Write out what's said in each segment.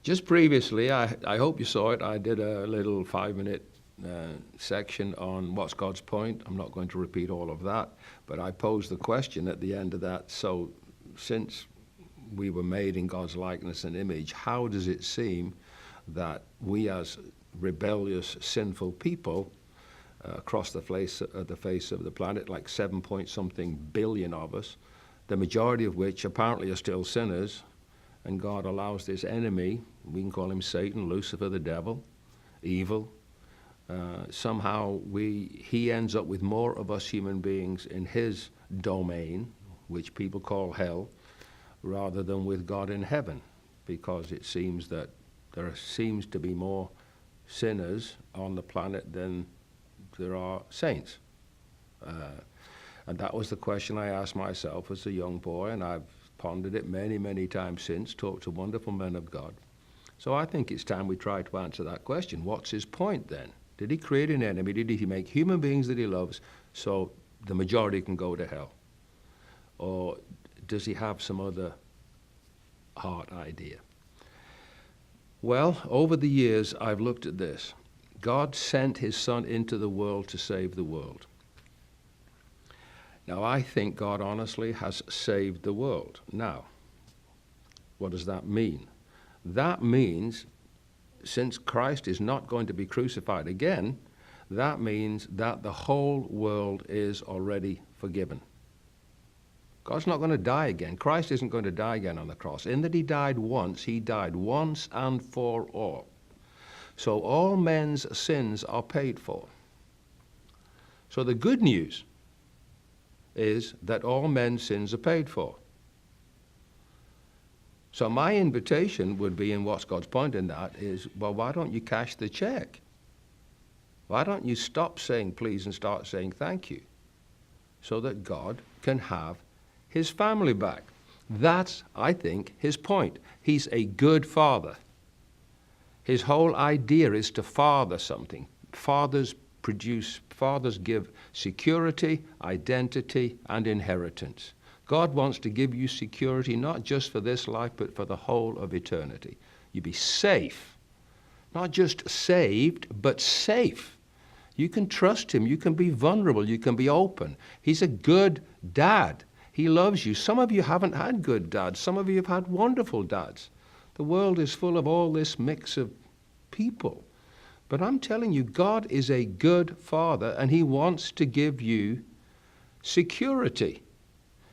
Just previously, I hope you saw it, I did a little 5-minute section on what's God's point. I'm not going to repeat all of that, but I posed the question at the end of that. So since we were made in God's likeness and image, how does it seem that we as rebellious, sinful people across the face of the planet, like 7-point-something billion of us, the majority of which apparently are still sinners, and God allows this enemy, we can call him Satan, Lucifer, the devil, evil, somehow he ends up with more of us human beings in his domain, which people call hell, rather than with God in heaven, because it seems that there seems to be more sinners on the planet than there are saints. And that was the question I asked myself as a young boy, and I've pondered it many, many times since, talked to wonderful men of God. So I think it's time we try to answer that question. What's his point then? Did he create an enemy? Did he make human beings that he loves so the majority can go to hell? Or does he have some other heart idea? Well, over the years, I've looked at this. God sent his Son into the world to save the world. Now, I think God honestly has saved the world. Now, what does that mean? That means, since Christ is not going to be crucified again, that means that the whole world is already forgiven. God's not going to die again. Christ isn't going to die again on the cross. In that he died once and for all. So all men's sins are paid for. So the good news is that all men's sins are paid for. So my invitation would be, and what's God's point in that is, well, why don't you cash the check? Why don't you stop saying please and start saying thank you, so that God can have his family back? That's, I think, his point. He's a good father. His whole idea is to father something. Fathers give security, identity, and inheritance. God wants to give you security not just for this life, but for the whole of eternity. You be safe. Not just saved, but safe. You can trust him. You can be vulnerable. You can be open. He's a good dad. He loves you. Some of you haven't had good dads. Some of you have had wonderful dads. The world is full of all this mix of people. But I'm telling you, God is a good father, and he wants to give you security.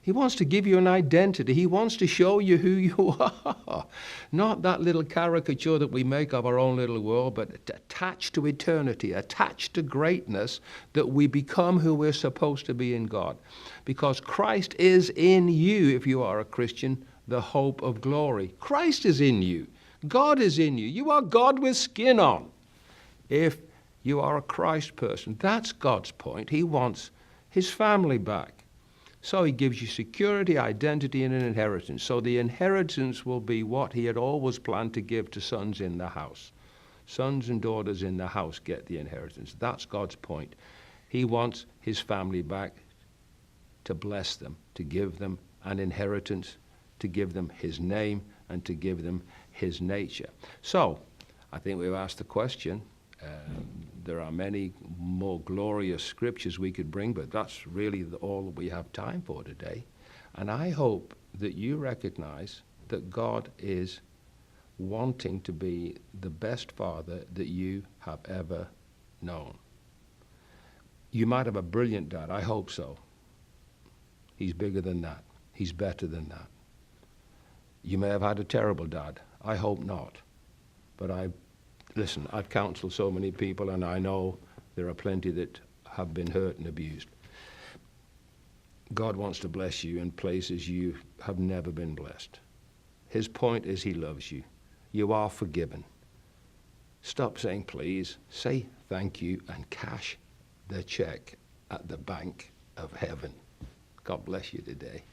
He wants to give you an identity. He wants to show you who you are. Not that little caricature that we make of our own little world, but attached to eternity, attached to greatness, that we become who we're supposed to be in God. Because Christ is in you, if you are a Christian, the hope of glory. Christ is in you. God is in you. You are God with skin on. If you are a Christ person, that's God's point. He wants his family back. So he gives you security, identity, and an inheritance. So the inheritance will be what he had always planned to give to sons in the house. Sons and daughters in the house get the inheritance. That's God's point. He wants his family back to bless them, to give them an inheritance, to give them his name, and to give them his nature. So I think we've asked the question. There are many more glorious scriptures we could bring, but that's really all that we have time for today. And I hope that you recognize that God is wanting to be the best father that you have ever known. You might have a brilliant dad. I hope so. He's bigger than that. He's better than that. You may have had a terrible dad. I hope not. But listen, I've counseled so many people, and I know there are plenty that have been hurt and abused. God wants to bless you in places you have never been blessed. His point is he loves you. You are forgiven. Stop saying please, say thank you, and cash the check at the bank of heaven. God bless you today.